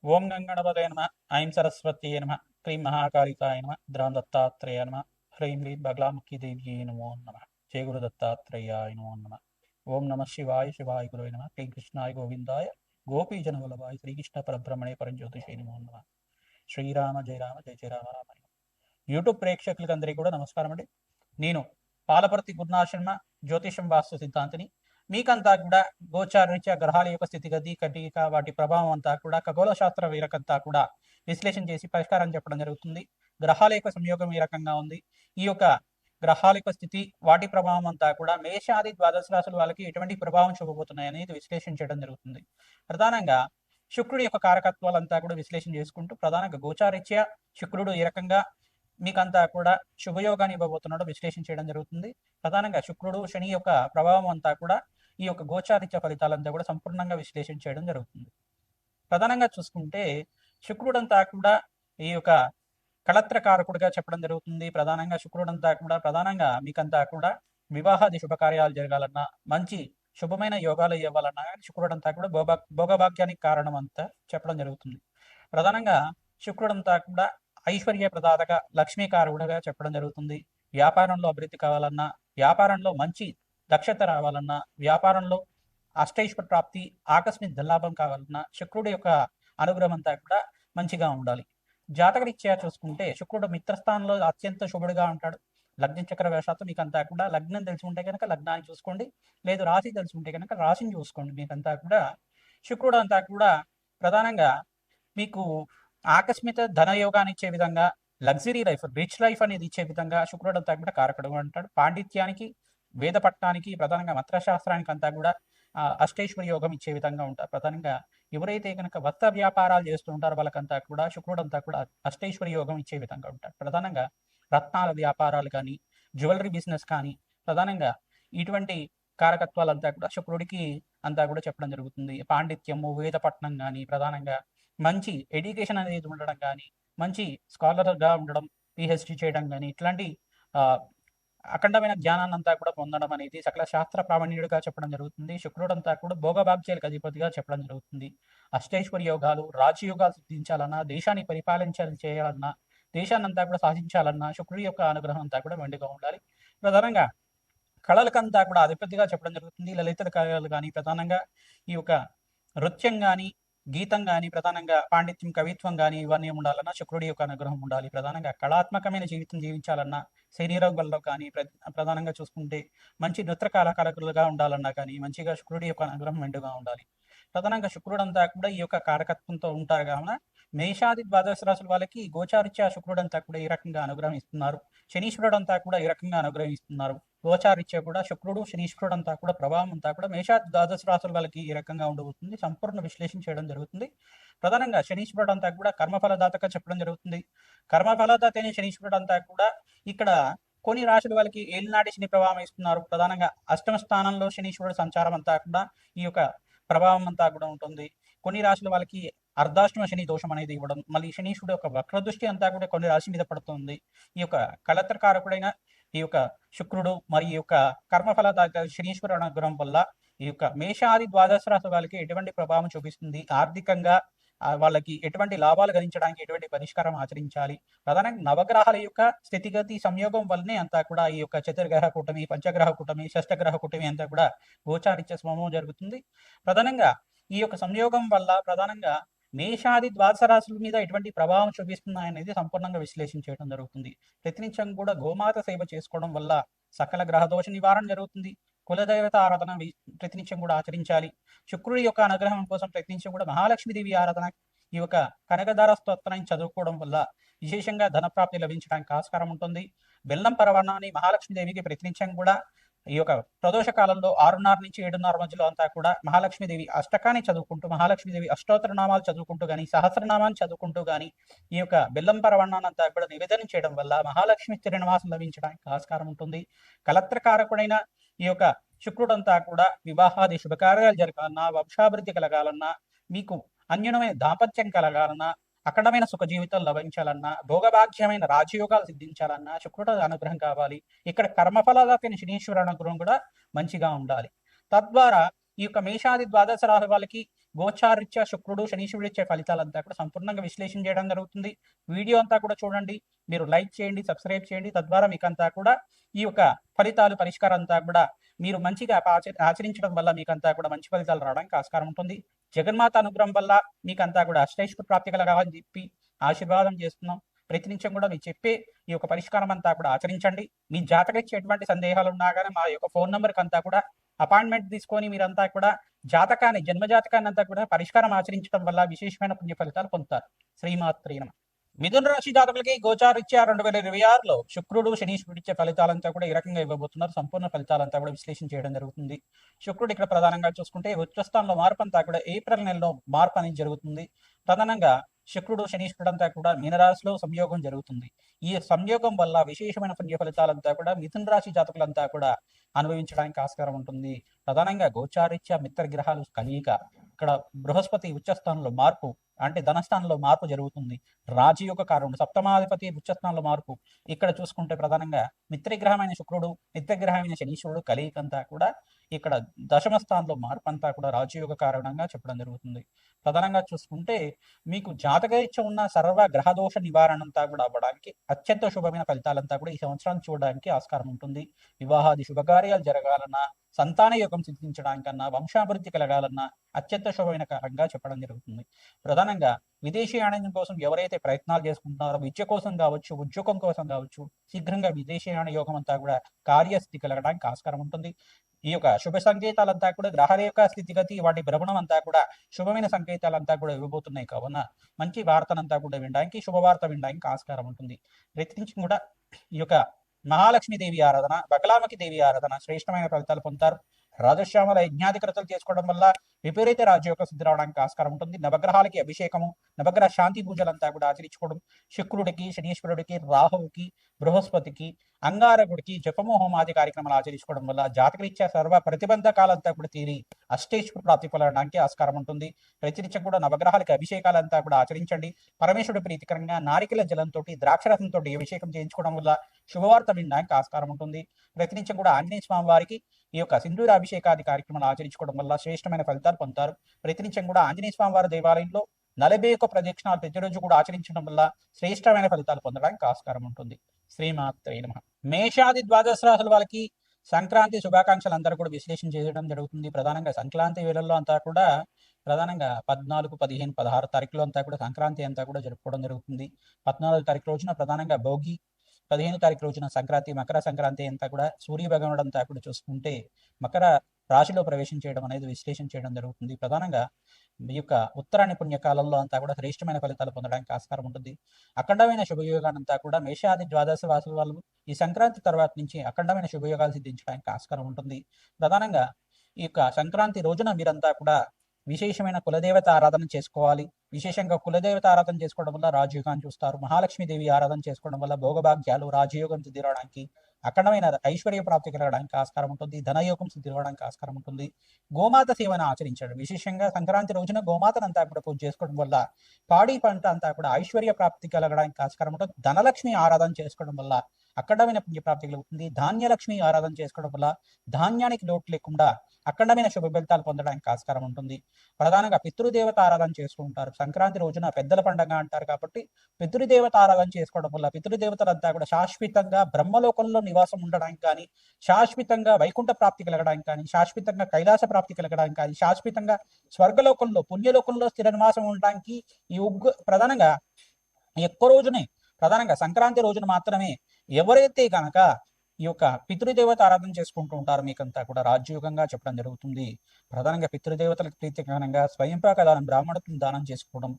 ఓం గంగణపతయ నమ. ఐం సరస్వత్యై నమ. క్లీం మహాకాళికాయ నమ. ద్రాం దత్తాత్రేయ నమ. హ్రీం హ్రీం బగలాముఖి దేవ్యై నమో నమ. జయ గురు దత్తాత్రేయాయ నమో నమ. ఓం నమ శివాయ శివాయ గురువే నమ. క్లీం కృష్ణాయ గోవిందాయ గోపీజన వల్లభాయ శ్రీకృష్ణ పరబ్రహ్మణే పరంజ్యోతిషే నమో నమ. శ్రీరామ జయ రామ జయ జయ రామ రామ. యూట్యూబ్ ప్రేక్షకులకి అందరికీ కూడా నమస్కారం అండి. నేను పాలపర్తి గురునాథ్ శర్మ, జ్యోతిషం వాస్తు సిద్ధాంతిని. మీకంతా కూడా గోచారరీత్యా గ్రహాల యొక్క స్థితిగతి కటిక వాటి ప్రభావం అంతా కూడా ఖగోళ శాస్త్ర వీరకంతా కూడా విశ్లేషణ చేసి పరిష్కారం చెప్పడం జరుగుతుంది. గ్రహాల యొక్క సంయోగం ఈ రకంగా ఉంది. ఈ యొక్క గ్రహాల యొక్క స్థితి వాటి ప్రభావం అంతా కూడా మేషాది ద్వాదశ రాశుల వాళ్ళకి ఎటువంటి ప్రభావం చూపబోతున్నాయి అనేది విశ్లేషణ చేయడం జరుగుతుంది. ప్రధానంగా శుక్రుడి యొక్క కారకత్వాలంతా కూడా విశ్లేషణ చేసుకుంటూ ప్రధానంగా గోచారీత్యా శుక్రుడు ఈ రకంగా మీకంతా కూడా శుభయోగాన్ని ఇవ్వబోతున్నాడు విశ్లేషణ చేయడం జరుగుతుంది. ప్రధానంగా శుక్రుడు శని యొక్క ప్రభావం అంతా కూడా ఈ యొక్క గోచారిత్య ఫలితాలంతా కూడా సంపూర్ణంగా విశ్లేషణ చేయడం జరుగుతుంది. ప్రధానంగా చూసుకుంటే శుక్రుడంతా కూడా ఈ యొక్క కళత్రకారకుడిగా చెప్పడం జరుగుతుంది. ప్రధానంగా శుక్రుడంతా కూడా ప్రధానంగా మీకంతా కూడా వివాహాది శుభకార్యాలు జరగాలన్నా, మంచి శుభమైన యోగాలు ఇవ్వాలన్నా శుక్రుడంతా కూడా భోగభాగ్యానికి కారణం అంతా చెప్పడం జరుగుతుంది. ప్రధానంగా శుక్రుడంతా కూడా ఐశ్వర్య ప్రదాతక లక్ష్మీకారకుడిగా చెప్పడం జరుగుతుంది. వ్యాపారంలో అభివృద్ధి కావాలన్నా, వ్యాపారంలో మంచి దక్షత రావాలన్నా, వ్యాపారంలో అష్టైశ్వర ప్రాప్తి ఆకస్మిక ధనలాభం కావాలన్నా శుక్రుడి యొక్క అనుగ్రహం అంతా కూడా మంచిగా ఉండాలి. జాతకరీత్యా చూసుకుంటే శుక్రుడు మిత్రస్థానంలో అత్యంత శుభుడిగా ఉంటాడు. లగ్న చక్ర వేషాత్తు మీకంతా కూడా లగ్నం తెలుసుకుంటే కనుక లగ్నాన్ని చూసుకోండి, లేదు రాశి తెలుసుకుంటే కనుక రాశిని చూసుకోండి. మీకంతా కూడా శుక్రుడు అంతా కూడా ప్రధానంగా మీకు ఆకస్మిక ధనయోగాన్ని ఇచ్చే విధంగా, లగ్జరీ లైఫ్ రిచ్ లైఫ్ అనేది ఇచ్చే విధంగా శుక్రుడు అంతా కూడా కారకుడు అంటాడు. పాండిత్యానికి, వేద పట్టణానికి, ప్రధానంగా మంత్రశాస్త్రానికి అంతా కూడా అష్టైశ్వర్య యోగం ఇచ్చే విధంగా ఉంటారు. ప్రధానంగా ఎవరైతే కనుక వస్త్ర వ్యాపారాలు చేస్తూ ఉంటారో వాళ్ళకంతా కూడా శుక్రుడు అంతా కూడా అష్టైశ్వర్య యోగం ఇచ్చే విధంగా ఉంటారు. ప్రధానంగా రత్నాల వ్యాపారాలు కానీ, జ్యువెలరీ బిజినెస్ కానీ, ప్రధానంగా ఇటువంటి కారకత్వాలంతా కూడా శుక్రుడికి అంతా కూడా చెప్పడం జరుగుతుంది. పాండిత్యము, వేద పట్టణం కానీ, ప్రధానంగా మంచి ఎడ్యుకేషన్ అనేది ఉండడం కానీ, మంచి స్కాలర్గా ఉండడం, పిహెచ్డి చేయడం కానీ, ఇట్లాంటి అఖండమైన జ్ఞానాన్ని అంతా కూడా పొందడం అనేది సకల శాస్త్ర ప్రావీణ్యుడిగా చెప్పడం జరుగుతుంది. శుక్రుడు అంతా కూడా భోగభాగ్యాలకు అధిపతిగా చెప్పడం జరుగుతుంది. అష్టైశ్వర్య యోగాలు, రాజయోగాలు సిద్ధించాలన్నా, దేశాన్ని చేయాలన్నా, దేశాన్ని అంతా కూడా సాధించాలన్నా శుక్రుడి యొక్క అనుగ్రహం అంతా కూడా మెండుగా ఉండాలి. ప్రధానంగా కళలకంతా కూడా అధిపతిగా చెప్పడం జరుగుతుంది. లలిత కళలు కానీ, ప్రధానంగా ఈ యొక్క నృత్యం కానీ, గీతం కానీ, ప్రధానంగా పాండిత్యం, కవిత్వం కానీ ఇవన్నీ ఉండాలన్నా శుక్రుడి యొక్క అనుగ్రహం ఉండాలి. ప్రధానంగా కళాత్మకమైన జీవితం జీవించాలన్నా, శరీరంలో కానీ, ప్రధానంగా చూసుకుంటే మంచి నృత్య కళాకారులుగా ఉండాలన్నా కానీ మంచిగా శుక్రుడి యొక్క అనుగ్రహం మెండుగా ఉండాలి. ప్రధానంగా శుక్రుడు అంతా కూడా ఈ యొక్క కారకత్వంతో ఉంటారు కావున మేషాది ద్వాదశ రాశుల వాళ్ళకి గోచారిత్య శుక్రుడు అంతా కూడా ఈ రకంగా అనుగ్రహం ఇస్తున్నారు. శనీశ్వరుడు అంతా కూడా ఈ రకంగా అనుగ్రహిస్తున్నారు. గోచారిత్య కూడా శుక్రుడు శనీశ్వరుడు అంతా కూడా ప్రభావం అంతా కూడా మేషాది ద్వాదశ రాశుల వాళ్ళకి ఈ రకంగా ఉండబోతుంది. సంపూర్ణ విశ్లేషణ చేయడం జరుగుతుంది. ప్రధానంగా శనీశ్వరుడు అంతా కూడా కర్మఫలదాతగా చెప్పడం జరుగుతుంది. కర్మఫలదాత అయిన శనీశ్వరుడు అంతా కూడా ఇక్కడ కొన్ని రాశుల వాళ్ళకి ఏలినాటి శని ప్రభావం ఇస్తున్నారు. ప్రధానంగా అష్టమ స్థానంలో శనీశ్వరుడు సంచారం అంతా కూడా ఈ యొక్క ప్రభావం అంతా కూడా ఉంటుంది. కొన్ని రాశుల వాళ్ళకి అర్ధాష్టమ శని దోషం అనేది ఇవ్వడం, మళ్ళీ శనీశ్వరుడు యొక్క వక్ర దృష్టి అంతా కూడా కొన్ని రాశి మీద పడుతుంది. ఈ యొక్క కళత్రకారకుడైన ఈ యొక్క శుక్రుడు మరి ఈ యొక్క కర్మఫల శనీశ్వరుడు అనుగ్రహం వల్ల ఈ యొక్క మేషాది ద్వాదశ రాశి వాళ్ళకి ఎటువంటి ప్రభావం చూపిస్తుంది, ఆర్థికంగా వాళ్ళకి ఎటువంటి లాభాలు గణించడానికి ఎటువంటి పరిష్కారం ఆచరించాలి. ప్రధానంగా నవగ్రహాల యొక్క స్థితిగతి సంయోగం వల్లనే అంతా కూడా ఈ యొక్క చతుర్గ్రహ కూటమి, పంచగ్రహ కూటమి, షష్టగ్రహ కూటమి అంతా కూడా గోచారిత్య స్వభావం జరుగుతుంది. ప్రధానంగా ఈ యొక్క సంయోగం వల్ల ప్రధానంగా మేషాది ద్వాదశ రాశుల మీద ఎటువంటి ప్రభావం చూపిస్తున్నాయనేది సంపూర్ణంగా విశ్లేషణ చేయడం జరుగుతుంది. ప్రతినిత్యం కూడా గోమాత సేవ చేసుకోవడం వల్ల సకల గ్రహదోష నివారణ జరుగుతుంది. కులదేవత ఆరాధన ప్రతినిత్యం కూడా ఆచరించాలి. శుక్రుడి యొక్క అనుగ్రహం కోసం ప్రతినిత్యం కూడా మహాలక్ష్మీదేవి ఆరాధన, ఈ యొక్క కనకదార స్తోత్రాన్ని చదువుకోవడం వల్ల విశేషంగా ధనప్రాప్తి లభించడానికి ఆస్కారం ఉంటుంది. బెల్లం పరవణాన్ని మహాలక్ష్మీదేవికి ప్రతినిత్యం కూడా ఈ యొక్క ప్రదోష కాలంలో 6:30 నుంచి 7:30 మధ్యలో అంతా కూడా మహాలక్ష్మీదేవి అష్టకాన్ని చదువుకుంటూ, మహాలక్ష్మీదేవి అష్టోత్తర నామాలు చదువుకుంటూ కానీ, సహస్రనామాన్ని చదువుకుంటూ కానీ ఈ యొక్క బెల్లం పరవణాన్ని అంతా కూడా నివేదన చేయడం వల్ల మహాలక్ష్మి స్థిరనివాసం లభించడానికి ఆస్కారం ఉంటుంది. కలత్రకారకుడైన ఈ యొక్క శుక్రుడంతా కూడా వివాహాది శుభకార్యాలు జరగాలన్నా, వంశాభివృద్ధి కలగాలన్నా, మీకు అన్యోన్యమైన దాంపత్యం కలగాలన్నా, అఖండమైన సుఖ జీవితం లభించాలన్నా, భోగభాగ్యమైన రాజయోగాలు సిద్ధించాలన్నా శుక్రుడు అనుగ్రహం కావాలి. ఇక్కడ కర్మఫలదాతైన శనీశ్వరుడు అనుగ్రహం కూడా మంచిగా ఉండాలి. తద్వారా ఈ యొక్క మేషాది ద్వాదశ రాశి వాళ్ళకి గోచారీత్యా శుక్రుడు శనీశ్వరుడు ఇచ్చే ఫలితాలంతా కూడా సంపూర్ణంగా విశ్లేషణ చేయడం జరుగుతుంది. వీడియో అంతా కూడా చూడండి, మీరు లైక్ చేయండి, సబ్స్క్రైబ్ చేయండి. తద్వారా మీకంతా కూడా ఈ యొక్క ఫలితాలు పరిష్కారం అంతా కూడా మీరు మంచిగా ఆచరించడం వల్ల మీకంతా కూడా మంచి ఫలితాలు రావడానికి ఆస్కారం ఉంటుంది. జగన్మాత అనుగ్రహం వల్ల మీకంతా కూడా అష్టైశ్వర్య ప్రాప్తి కలగాలని చెప్పి ఆశీర్వాదం చేస్తున్నాం. ప్రతి నిమిషం కూడా మీరు చెప్పే ఈ యొక్క పరిష్కారం అంతా కూడా ఆచరించండి. మీ జాతకరీత్యా ఎటువంటి సందేహాలు ఉన్నా కానీ మా యొక్క ఫోన్ నెంబర్కి అంతా కూడా అపాయింట్మెంట్ తీసుకొని మీరంతా కూడా జన్మ జాతకాన్ని అంతా కూడా పరిష్కారం ఆచరించడం వల్ల విశేషమైన పుణ్య ఫలితాలు పొందుతారు. శ్రీమాత్రే నమః. మిథున రాశి జాతకులకి గోచారీత్యా 2026లో శుక్రుడు శనీశ్వరుడు ఇచ్చే ఫలితాలంతా కూడా ఈ రకంగా ఇవ్వబోతున్నారు. సంపూర్ణ ఫలితాలంతా కూడా విశ్లేషణ చేయడం జరుగుతుంది. శుక్రుడు ఇక్కడ ప్రధానంగా చూసుకుంటే ఉచ్చస్థానంలో మార్పు అంతా కూడా ఏప్రిల్ నెలలో మార్పు అనేది జరుగుతుంది. ప్రధానంగా శుక్రుడు శనీశ్వరుడు అంతా కూడా మీనరాశిలో సంయోగం జరుగుతుంది. ఈ సంయోగం వల్ల విశేషమైన పుణ్య ఫలితాలంతా కూడా మిథున రాశి జాతకులంతా కూడా అనుభవించడానికి ఆస్కారం ఉంటుంది. ప్రధానంగా గోచారీత్యా మిత్ర గ్రహాలు కలయిక, ఇక్కడ బృహస్పతి ఉచ్చస్థానంలో మార్పు అంటే ధనస్థానంలో మార్పు జరుగుతుంది. రాజయోగ కారణం సప్తమాధిపతి ఉచ్చస్థానంలో మార్పు. ఇక్కడ చూసుకుంటే ప్రధానంగా మిత్రగ్రహమైన శుక్రుడు మిత్రగ్రహమైన శనీశ్వరుడు కలయికంతా కూడా ఇక్కడ దశమ స్థానంలో మార్పు అంతా కూడా రాజయోగ కారణంగా చెప్పడం జరుగుతుంది. ప్రధానంగా చూసుకుంటే మీకు జాతకరీత్యా ఉన్న సర్వ గ్రహదోష నివారణ అంతా కూడా అవ్వడానికి అత్యంత శుభమైన ఫలితాలంతా కూడా ఈ సంవత్సరాన్ని చూడడానికి ఆస్కారం ఉంటుంది. వివాహాది శుభకార్యాలు జరగాలన్నా, సంతాన యోగం సిద్ధించడానికన్నా, వంశాభివృద్ధి కలగాలన్నా అత్యంత శుభమైన కారణంగా చెప్పడం జరుగుతుంది. ప్రధానంగా విదేశీయానం కోసం ఎవరైతే ప్రయత్నాలు చేసుకుంటున్నారో విద్య కోసం కావచ్చు, ఉద్యోగం కోసం కావచ్చు, శీఘ్రంగా విదేశీయాన యోగం అంతా కూడా కార్యస్థితి కలగడానికి ఆస్కారం ఉంటుంది. ఈ యొక్క శుభ సంకేతాలంతా కూడా గ్రహాల యొక్క స్థితిగతి వాటి భ్రమణం అంతా కూడా శుభమైన సంకేతాలంతా కూడా ఇవ్వబోతున్నాయి. కావున మంచి వార్తనంతా కూడా వినడానికి, శుభవార్త వినడానికి ఆస్కారం ఉంటుంది. ప్రతి నుంచి కూడా ఈ యొక్క మహాలక్ష్మీదేవి ఆరాధన, బగలామకి దేవి ఆరాధన శ్రేష్టమైన ఫలితాలు పొందుతారు. రాజశ్యామల యజ్ఞాధికృతలు చేసుకోవడం వల్ల విపరీత రాజయోగ సిద్ధి రావడానికి ఆస్కారం ఉంటుంది. నవగ్రహాలకి అభిషేకము, నవగ్రహ శాంతి పూజలంతా కూడా ఆచరించుకోవడం, శుక్రుడికి, శనీశ్వరుడికి, రాహువుకి, బృహస్పతికి, అంగారకుడికి జపము హోమాది కార్యక్రమాలు ఆచరించుకోవడం వల్ల జాతకరీత్యా సర్వ ప్రతిబంధకాలంతా కూడా తీరి అష్టేశ్వర ప్రాప్తి పొందడానికి ఆస్కారం ఉంటుంది. ప్రతినిత్యం కూడా నవగ్రహాలకి అభిషేకాలంతా కూడా ఆచరించండి. పరమేశ్వరుడి ప్రీతికరంగా నారికెల జలంతో, ద్రాక్షరసంతో అభిషేకం చేయించుకోవడం వల్ల శుభవార్త వినడానికి ఆస్కారం ఉంటుంది. ప్రతినిత్యం కూడా ఆంజనేయ స్వామి వారికి ఈ యొక్క సింధూర అభిషేకాది కార్యక్రమాలు ఆచరించుకోవడం వల్ల శ్రేష్టమైన ఫలితాలు పొందుతారు. ప్రతినిత్యం కూడా ఆంజనేయ స్వామి వారి దేవాలయంలో 41 ప్రదక్షిణాలు ప్రతిరోజు కూడా ఆచరించడం వల్ల శ్రేష్టమైన ఫలితాలు పొందడానికి ఆస్కారం ఉంటుంది. శ్రీమాత్రే నమః. మేషాది ద్వాదశ రాశుల వాళ్ళకి సంక్రాంతి శుభాకాంక్షలు అందరూ కూడా విశ్లేషణ చేయడం జరుగుతుంది. ప్రధానంగా సంక్రాంతి వేళల్లో అంతా కూడా ప్రధానంగా 14, 15, 16 తారీఖులో అంతా కూడా సంక్రాంతి అంతా కూడా జరుపుకోవడం జరుగుతుంది. 14వ తారీఖు రోజున ప్రధానంగా భోగి, 15వ తారీఖు రోజున సంక్రాంతి, మకర సంక్రాంతి అంతా కూడా సూర్య భగవానుడు అంతా కూడా చూసుకుంటే మకర రాశిలో ప్రవేశం చేయడం అనేది విశ్లేషణ చేయడం జరుగుతుంది. ప్రధానంగా ఈ యొక్క ఉత్తరాయణ పుణ్యకాలంలో అంతా కూడా శ్రేష్టమైన ఫలితాలు పొందడానికి ఆస్కారం ఉంటుంది. అఖండమైన శుభయోగానంతా కూడా మేషాది ద్వాదశ రాశుల వాళ్ళు ఈ సంక్రాంతి తర్వాత నుంచి అఖండమైన శుభయోగాలు సిద్ధించడానికి ఆస్కారం ఉంటుంది. ప్రధానంగా ఈ యొక్క సంక్రాంతి రోజున మీరంతా కూడా విశేషమైన కులదేవత ఆరాధన చేసుకోవాలి. విశేషంగా కులదేవత ఆరాధన చేసుకోవడం వల్ల రాజయోగాన్ని చూస్తారు. మహాలక్ష్మీదేవి ఆరాధన చేసుకోవడం వల్ల భోగభాగ్యాలు, రాజయోగం సిద్ధి రావడానికి, అఖండమైన ఐశ్వర్య ప్రాప్తి కలగడానికి ఆస్కారం ఉంటుంది. ధనయోగం సిద్ధి రావడానికి ఆస్కారం ఉంటుంది. గోమాత సేవను ఆచరించడం, విశేషంగా సంక్రాంతి రోజున గోమాతనంతా కూడా పూజ చేసుకోవడం వల్ల పాడి పంట అంతా కూడా ఐశ్వర్య ప్రాప్తి కలగడానికి ఆస్కారం ఉంటుంది. ధనలక్ష్మి ఆరాధన చేసుకోవడం వల్ల అఖండమైన పుణ్యప్రాప్తి కలుగుతుంది. ధాన్యలక్ష్మి ఆరాధన చేసుకోవడం వల్ల ధాన్యానికి లోటు లేకుండా అఖండమైన శుభ ఫలితాలు పొందడానికి ఆస్కారం ఉంటుంది. ప్రధానంగా పితృదేవత ఆరాధన చేస్తూ ఉంటారు. సంక్రాంతి రోజున పెద్దల పండుగ అంటారు కాబట్టి పితృదేవత ఆరాధన చేసుకోవడం వల్ల పితృదేవతలంతా కూడా శాశ్వతంగా బ్రహ్మలోకంలో నివాసం ఉండడానికి కానీ, శాశ్వతంగా వైకుంఠ ప్రాప్తి కలగడానికి కానీ, శాశ్వతంగా కైలాస ప్రాప్తి కలగడానికి కానీ, శాశ్వతంగా స్వర్గలోకంలో పుణ్యలోకంలో స్థిర నివాసం ఉండడానికి ఈ ప్రధానంగా ఎక్కువ రోజునే ప్రధానంగా సంక్రాంతి రోజున మాత్రమే ఎవరైతే కనుక ఈ యొక్క పితృదేవత ఆరాధన చేసుకుంటూ ఉంటారో మీకంతా కూడా రాజ్యోగంగా చెప్పడం జరుగుతుంది. ప్రధానంగా పితృదేవతలకు ప్రీతికరంగా స్వయంపాక దానం, బ్రాహ్మణత్వం దానం చేసుకోవడం,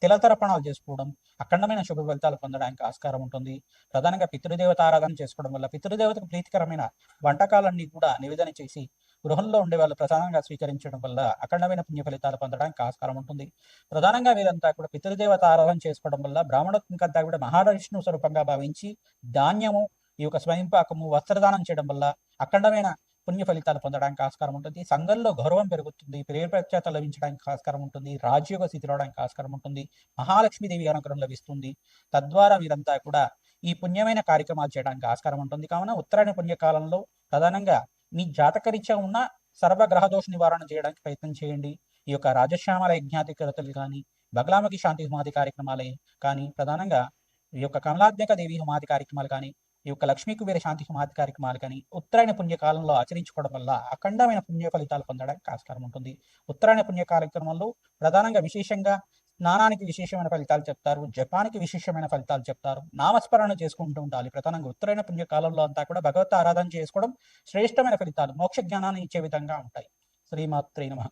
తిలతర్పణాలు చేసుకోవడం, అఖండమైన శుభ ఫలితాలు పొందడానికి ఆస్కారం ఉంటుంది. ప్రధానంగా పితృదేవత ఆరాధన చేసుకోవడం వల్ల పితృదేవతకు ప్రీతికరమైన వంటకాలన్నీ కూడా నివేదన చేసి గృహంలో ఉండే వాళ్ళు ప్రధానంగా స్వీకరించడం వల్ల అఖండమైన పుణ్య ఫలితాలు పొందడానికి ఆస్కారం ఉంటుంది. ప్రధానంగా వీరంతా కూడా పితృదేవత ఆరాధన చేసుకోవడం వల్ల బ్రాహ్మణత్వంకంతా కూడా మహావిష్ణు స్వరూపంగా భావించి ధాన్యము, ఈ యొక్క స్వయంపాకము, వస్త్రదానం చేయడం వల్ల అఖండమైన పుణ్య ఫలితాలు పొందడానికి ఆస్కారం ఉంటుంది. సంఘంలో గౌరవం పెరుగుతుంది. పేరు ప్రఖ్యాత లభించడానికి ఆస్కారం ఉంటుంది. రాజయోగ స్థితి రావడానికి ఆస్కారం ఉంటుంది. మహాలక్ష్మీదేవి అనుగ్రహం లభిస్తుంది. తద్వారా వీరంతా కూడా ఈ పుణ్యమైన కార్యక్రమాలు చేయడానికి ఆస్కారం ఉంటుంది. కావున ఉత్తరాయణ పుణ్యకాలంలో ప్రధానంగా మీ జాతకరీత్యా ఉన్న సర్వగ్రహదోష నివారణ చేయడానికి ప్రయత్నం చేయండి. ఈ యొక్క రాజశ్యామల యజ్ఞాధికృతులు కానీ, బగలాముఖి శాంతి హోమాది కార్యక్రమాలు కానీ, ప్రధానంగా ఈ యొక్క కమలాత్మక దేవి హోమాది కార్యక్రమాలు కానీ, ఈ యొక్క లక్ష్మీ కుబేర శాంతి హోమాది కార్యక్రమాలు కానీ ఉత్తరాయణ పుణ్యకాలంలో ఆచరించుకోవడం వల్ల అఖండమైన పుణ్య ఫలితాలు పొందడానికి ఆస్కారం ఉంటుంది. ఉత్తరాయణ పుణ్య కార్యక్రమంలో ప్రధానంగా విశేషంగా స్నానానికి విశేషమైన ఫలితాలు చెప్తారు, జపానికి విశేషమైన ఫలితాలు చెప్తారు, నామస్మరణ చేసుకుంటూ ఉండాలి. ప్రధానంగా ఉత్తరాయణ పుణ్యకాలంలో అంతా కూడా భగవత్ ఆరాధన చేసుకోవడం శ్రేష్టమైన ఫలితాలు, మోక్ష జ్ఞానాన్ని ఇచ్చే విధంగా ఉంటాయి. శ్రీమాత్రే నమః.